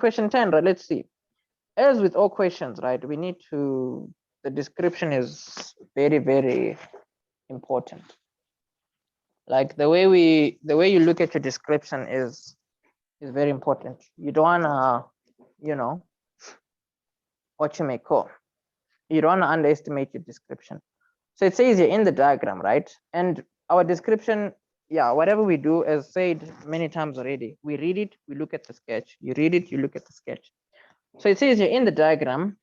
question 10, right? Let's see. As with all questions, right, we need to, the description is very, very important. Like the way you look at your description is very important. You don't wanna, you know, what you may call, you don't wanna underestimate your description. So it says here in the diagram, right? And our description, yeah, whatever we do, as said many times already, we read it, we look at the sketch. You read it, you look at the sketch. So it says here in the diagram,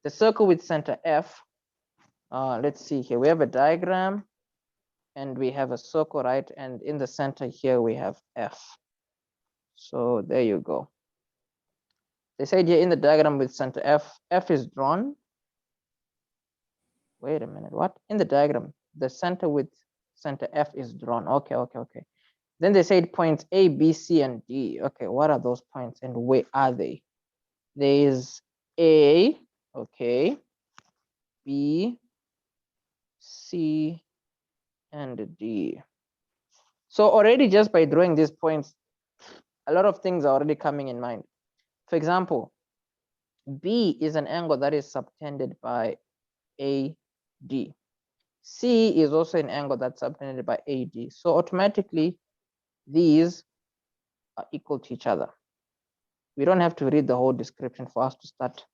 the circle with center F. Let's see here, we have a diagram and we have a circle, right? And in the center here, we have F. So there you go. They said here in the diagram with center F, F is drawn. Wait a minute, what? In the diagram, the center with center F is drawn. Okay. Then they said points A, B, C, and D. Okay, what are those points and where are they? There is A, okay, B, C, and D. So already just by drawing these points, a lot of things are already coming in mind. For example, B is an angle that is subtended by AD. C is also an angle that's subtended by AD. So automatically, these are equal to each other. We don't have to read the whole description for us to start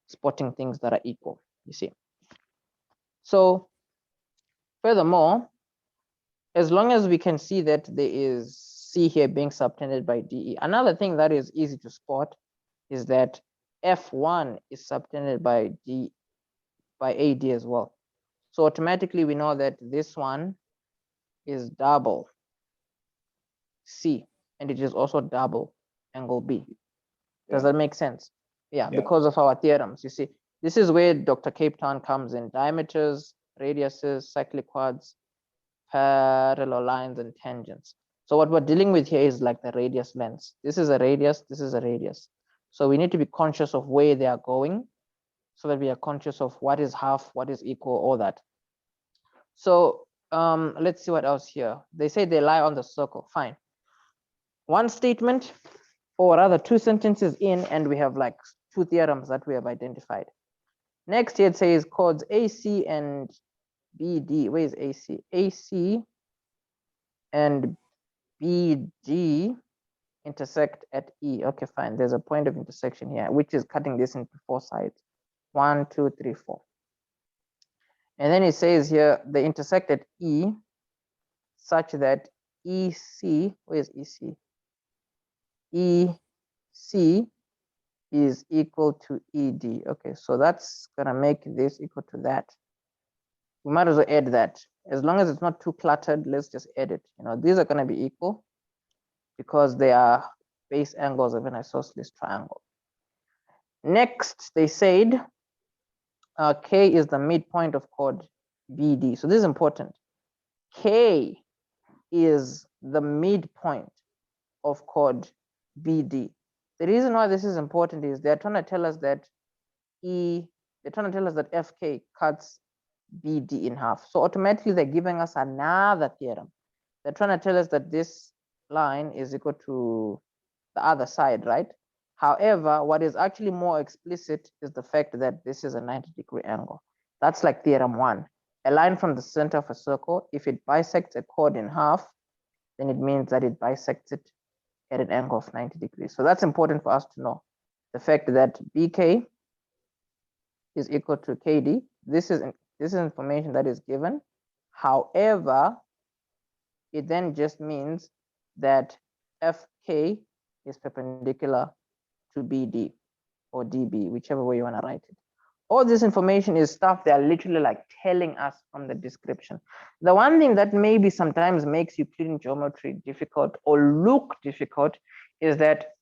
spotting things that are equal, you see. So furthermore, as long as we can see that there is C here being subtended by DE, another thing that is easy to spot is that F1 is subtended by AD as well. So automatically we know that this one is double C, and it is also double angle B. Does that make sense? Yeah, because of our theorems. You see, this is where Dr. Cape Town comes in: diameters, radiuses, cyclic quads, parallel lines, and tangents. So what we're dealing with here is like the radius lengths. This is a radius, this is a radius. So we need to be conscious of where they are going, so that we are conscious of what is half, what is equal, all that. So let's see what else here. They say they lie on the circle. Fine. One statement, or rather two sentences in, and we have like two theorems that we have identified. Next here it says chords AC and BD. Where is AC? AC and BD intersect at E. Okay, fine. There's a point of intersection here, which is cutting this into four sides. 1, 2, 3, 4. And then it says here they intersect at E such that EC, where is EC? EC is equal to ED. Okay, so that's gonna make this equal to that. We might as well add that. As long as it's not too cluttered, let's just add it. You know, these are gonna be equal because they are base angles of an isosceles triangle. Next, they said K is the midpoint of chord BD. So this is important. K is the midpoint of chord BD. The reason why this is important is they're trying to tell us that FK cuts BD in half. So automatically they're giving us another theorem. They're trying to tell us that this line is equal to the other side, right? However, what is actually more explicit is the fact that this is a 90-degree angle. That's like theorem 1. A line from the center of a circle, if it bisects a chord in half, then it means that it bisects it at an angle of 90 degrees. So that's important for us to know. The fact that BK is equal to KD. This is information that is given. However, it then just means that FK is perpendicular to BD or DB, whichever way you want to write it. All this information is stuff they're literally like telling us from the description. The one thing that maybe sometimes makes Euclidean geometry difficult or look difficult is that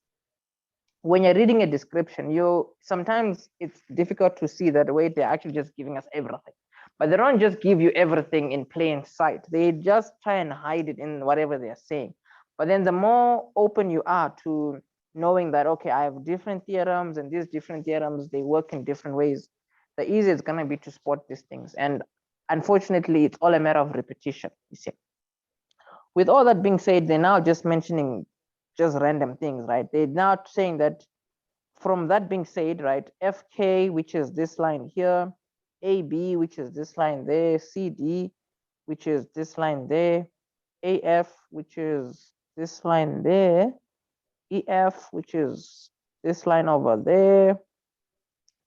when you're reading a description, sometimes it's difficult to see that way they're actually just giving us everything. But they don't just give you everything in plain sight. They just try and hide it in whatever they're saying. But then the more open you are to knowing that, okay, I have different theorems and these different theorems, they work in different ways, the easier it's going to be to spot these things. And unfortunately, it's all a matter of repetition, you see. With all that being said, they're now just mentioning just random things, right? They're now saying that from that being said, right, FK, which is this line here, AB, which is this line there, CD, which is this line there, AF, which is this line there, EF, which is this line over there,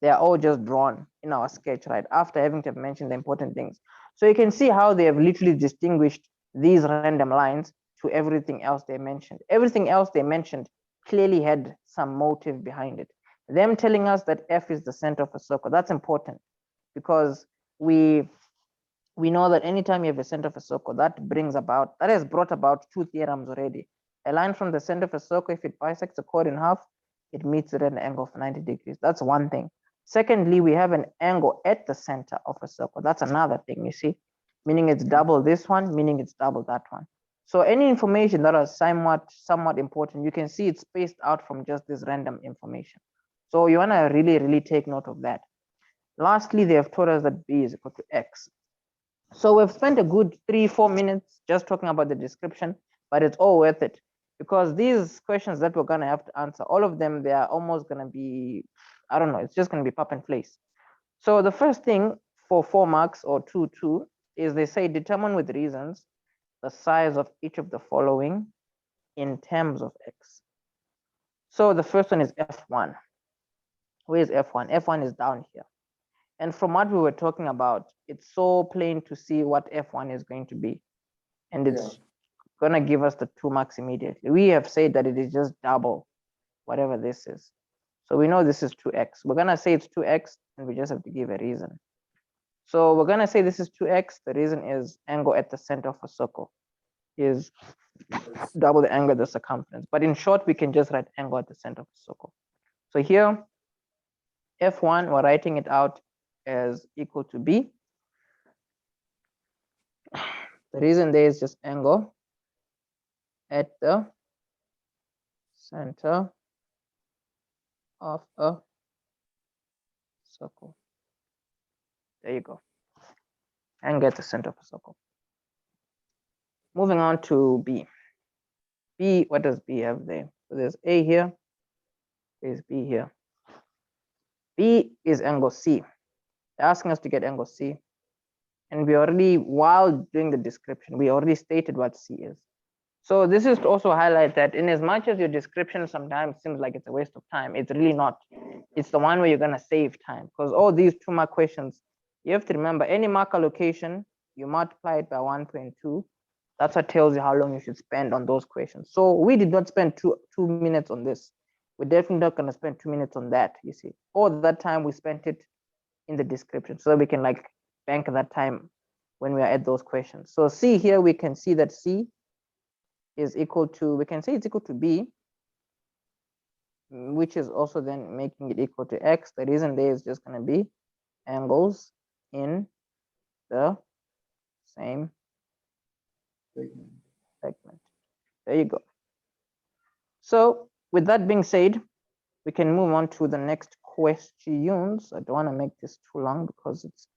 they are all just drawn in our sketch, right, after having to have mentioned the important things. So you can see how they have literally distinguished these random lines to everything else they mentioned. Everything else they mentioned clearly had some motive behind it. Them telling us that F is the center of a circle, that's important, because we know that anytime you have a center of a circle, that has brought about two theorems already. A line from the center of a circle, if it bisects a chord in half, it meets it at an angle of 90 degrees. That's one thing. Secondly, we have an angle at the center of a circle. That's another thing, you see, meaning it's double this one, meaning it's double that one. So any information that is somewhat important, you can see it's spaced out from just this random information. So you want to really take note of that. Lastly, they have told us that B is equal to X. So we've spent a good 3-4 minutes just talking about the description, but it's all worth it, because these questions that we're going to have to answer, all of them, they are almost going to be, I don't know, it's just going to be pop and place. So the first thing for 4 marks or 2 is they say determine with reasons the size of each of the following in terms of X. So the first one is F1. Where is F1? F1 is down here. And from what we were talking about, it's so plain to see what F1 is going to be. And it's going to give us the 2 marks immediately. We have said that it is just double whatever this is. So we know this is 2x. We're going to say it's 2x, and we just have to give a reason. So we're going to say this is 2x. The reason is angle at the center of a circle is double the angle of the circumference. But in short, we can just write angle at the center of the circle. So here, F1, we're writing it out as equal to B. The reason there is just angle at the center of a circle. There you go. Angle at the center of a circle. Moving on to B. B, what does B have there? So there's A here, there's B here. B is angle C. They're asking us to get angle C. And we already, while doing the description, we already stated what C is. So this is to also highlight that in as much as your description sometimes seems like it's a waste of time, it's really not. It's the one where you're gonna save time, because all these 2 mark questions, you have to remember any mark allocation, you multiply it by 1.2. That's what tells you how long you should spend on those questions. So we did not spend two minutes on this. We're definitely not gonna spend 2 minutes on that, you see. All that time we spent it in the description, so we can like bank that time when we are at those questions. So C here, we can see that C is equal to, we can say it's equal to B, which is also then making it equal to X. The reason there is just going to be angles in the same segment. There you go. So with that being said, we can move on to the next questions. I don't want to make this too long because it's